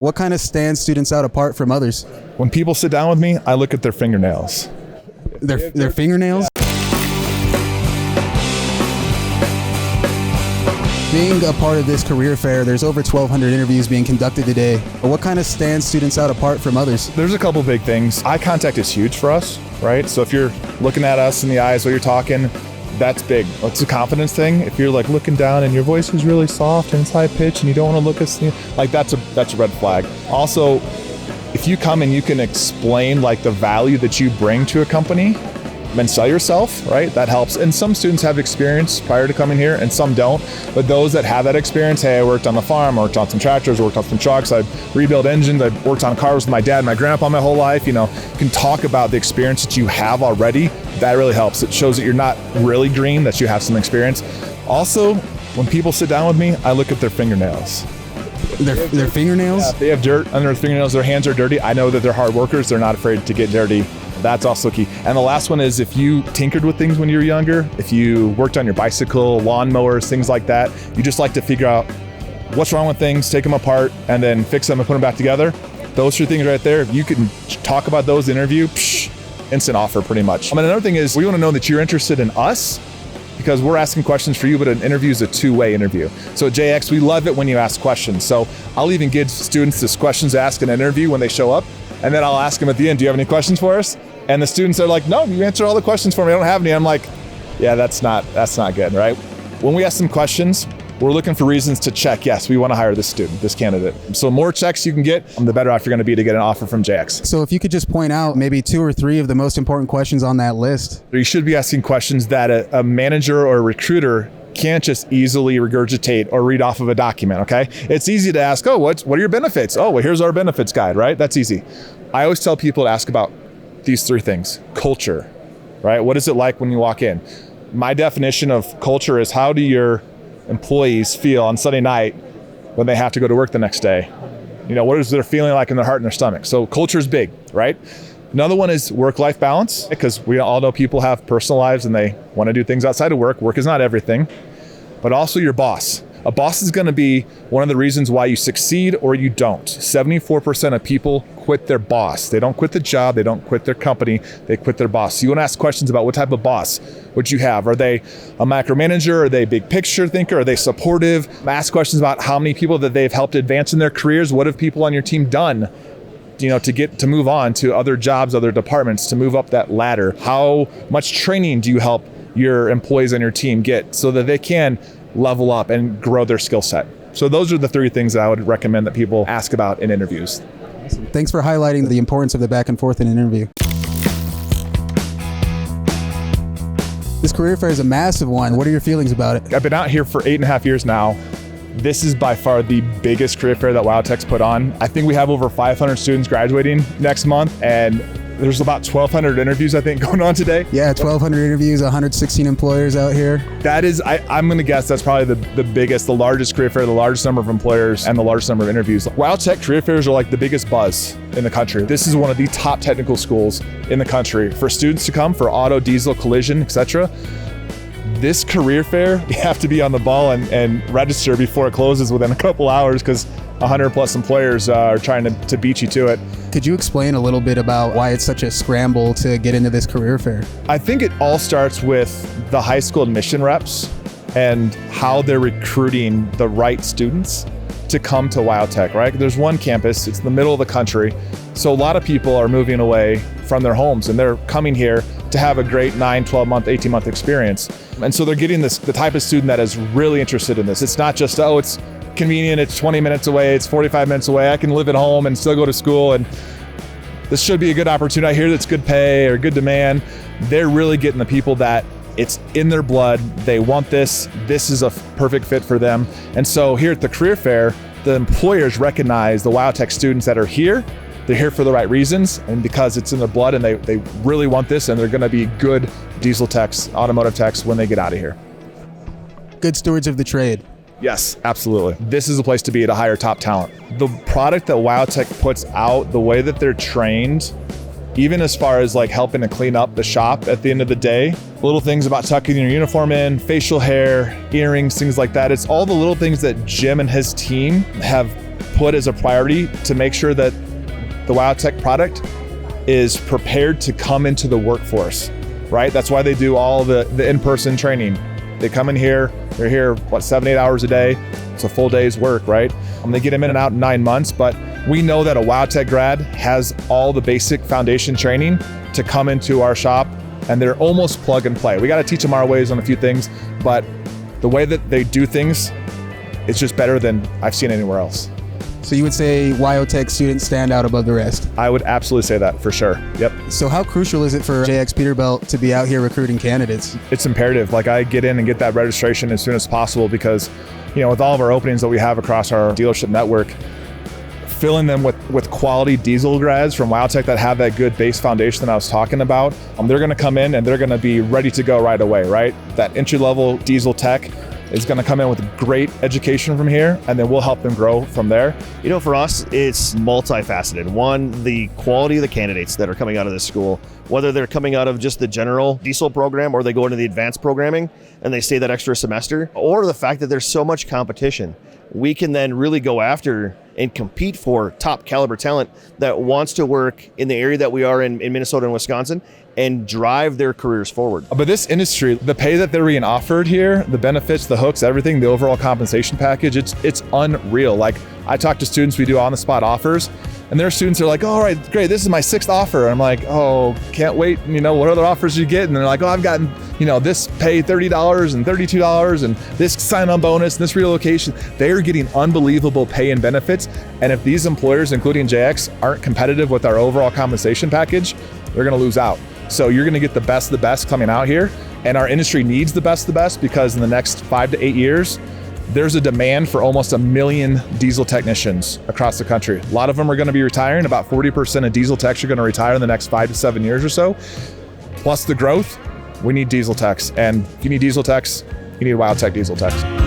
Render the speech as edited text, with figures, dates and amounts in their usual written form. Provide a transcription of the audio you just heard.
What kind of stands students out apart from others? When people sit down with me, I look at their fingernails. Their fingernails? Being a part of this career fair, there's over 1,200 interviews being conducted today. What kind of stands students out apart from others? There's a couple big things. Eye contact is huge for us, right? So if you're looking at us in the eyes while you're talking, that's big. It's a confidence thing. If you're like looking down and your voice is really soft and it's high pitched and you don't want to look at like that's a red flag. Also, if you come and you can explain like the value that you bring to a company and sell yourself, right? That helps. And some students have experience prior to coming here and some don't. But those that have that experience, hey, I worked on the farm, I worked on some tractors, I worked on some trucks, I rebuilt engines, I worked on cars with my dad and my grandpa my whole life, can talk about the experience that you have already. That really helps. It shows that you're not really green, that you have some experience. Also, when people sit down with me, I look at their fingernails. Their fingernails? Yeah, they have dirt under their fingernails, their hands are dirty. I know that they're hard workers, they're not afraid to get dirty. That's also key. And the last one is if you tinkered with things when you were younger, if you worked on your bicycle, lawnmowers, things like that, you just like to figure out what's wrong with things, take them apart, and then fix them and put them back together. Those three things right there, if you can talk about those in interview, instant offer pretty much. And another thing is we want to know that you're interested in us because we're asking questions for you, but an interview is a two-way interview. So at JX, we love it when you ask questions. So I'll even give students this questions to ask in an interview when they show up. And then I'll ask them at the end, do you have any questions for us? And the students are like, no, you answered all the questions for me. I don't have any. I'm like, yeah, that's not good, right? When we ask them questions, we're looking for reasons to check, yes, we want to hire this student, this candidate. So the more checks you can get, the better off you're going to be to get an offer from JX. So if you could just point out maybe 2 or 3 of the most important questions on that list. You should be asking questions that a manager or a recruiter can't just easily regurgitate or read off of a document, okay? It's easy to ask, what are your benefits? Oh, well, here's our benefits guide, right? That's easy. I always tell people to ask about these 3 things. Culture, right? What is it like when you walk in? My definition of culture is how do your employees feel on Sunday night when they have to go to work the next day? What is their feeling like in their heart and their stomach? So culture is big, right? Another one is work-life balance, because we all know people have personal lives and they want to do things outside of work. Work is not everything, but also your boss. A boss is going to be one of the reasons why you succeed or you don't. 74% of people quit their boss. They don't quit the job. They don't quit their company. They quit their boss. So you want to ask questions about what type of boss would you have? Are they a micromanager? Are they a big picture thinker? Are they supportive? Ask questions about how many people that they've helped advance in their careers. What have people on your team done? To move on to other jobs, other departments, to move up that ladder. How much training do you help your employees on your team get so that they can level up and grow their skill set? So those are the 3 things that I would recommend that people ask about in interviews. Thanks for highlighting the importance of the back and forth in an interview. This career fair is a massive one. What are your feelings about it? I've been out here for 8.5 years now. This is by far the biggest career fair that WyoTech's put on. I think we have over 500 students graduating next month, and there's about 1,200 interviews, I think, going on today. Yeah, 1,200 interviews, 116 employers out here. That is, I'm going to guess that's probably the biggest, the largest career fair, the largest number of employers, and the largest number of interviews. WyoTech career fairs are like the biggest buzz in the country. This is one of the top technical schools in the country. For students to come for auto, diesel, collision, etc., this career fair, you have to be on the ball and register before it closes within a couple hours because 100 plus employers are trying to beat you to it. Could you explain a little bit about why it's such a scramble to get into this career fair? I think it all starts with the high school admission reps and how they're recruiting the right students to come to WyoTech, right? There's one campus, it's in the middle of the country. So a lot of people are moving away from their homes and they're coming here to have a great 9, 12 month, 18 month experience. And so they're getting the type of student that is really interested in this. It's not just, it's convenient, it's 20 minutes away, it's 45 minutes away, I can live at home and still go to school, and this should be a good opportunity. I hear that's good pay or good demand. They're really getting the people that it's in their blood, they want this is a perfect fit for them. And so here at the career fair, the employers recognize the WyoTech students that are here. They're here for the right reasons, and because it's in their blood and they really want this, and they're going to be good diesel techs, automotive techs when they get out of here. Good stewards of the trade. Yes, absolutely. This is a place to be to hire top talent. The product that WyoTech puts out, the way that they're trained, even as far as like helping to clean up the shop at the end of the day, little things about tucking your uniform in, facial hair, earrings, things like that. It's all the little things that Jim and his team have put as a priority to make sure that the WyoTech product is prepared to come into the workforce, right? That's why they do all the in-person training. They come in here, they're here, 7-8 hours a day. It's a full day's work, right? They get them in and out in 9 months, but we know that a WyoTech grad has all the basic foundation training to come into our shop, and they're almost plug and play. We got to teach them our ways on a few things, but the way that they do things, it's just better than I've seen anywhere else. So you would say WyoTech students stand out above the rest? I would absolutely say that for sure. Yep. So how crucial is it for JX Peterbilt to be out here recruiting candidates? It's imperative. Like, I get in and get that registration as soon as possible because, with all of our openings that we have across our dealership network, filling them with quality diesel grads from WyoTech that have that good base foundation that I was talking about, they're going to come in and they're going to be ready to go right away, right? That entry-level diesel tech is going to come in with great education from here, and then we'll help them grow from there. For us, it's multifaceted. One, the quality of the candidates that are coming out of this school, whether they're coming out of just the general diesel program or they go into the advanced programming and they stay that extra semester, or the fact that there's so much competition. We can then really go after and compete for top caliber talent that wants to work in the area that we are in Minnesota and Wisconsin and drive their careers forward. But this industry, the pay that they're being offered here, the benefits, the hooks, everything, the overall compensation package, it's unreal. Like, I talk to students, we do on-the-spot offers, and their students are like, all right, great, this is my 6th offer. And I'm like, oh, can't wait. What other offers you get? And they're like, oh, I've gotten, this pay $30 and $32 and this sign-on bonus and this relocation. They are getting unbelievable pay and benefits. And if these employers, including JX, aren't competitive with our overall compensation package, they're gonna lose out. So you're gonna get the best of the best coming out here. And our industry needs the best of the best because in the next 5 to 8 years, there's a demand for almost 1 million diesel technicians across the country. A lot of them are going to be retiring. About 40% of diesel techs are going to retire in the next 5 to 7 years or so. Plus the growth, we need diesel techs. And if you need diesel techs, you need WyoTech diesel techs.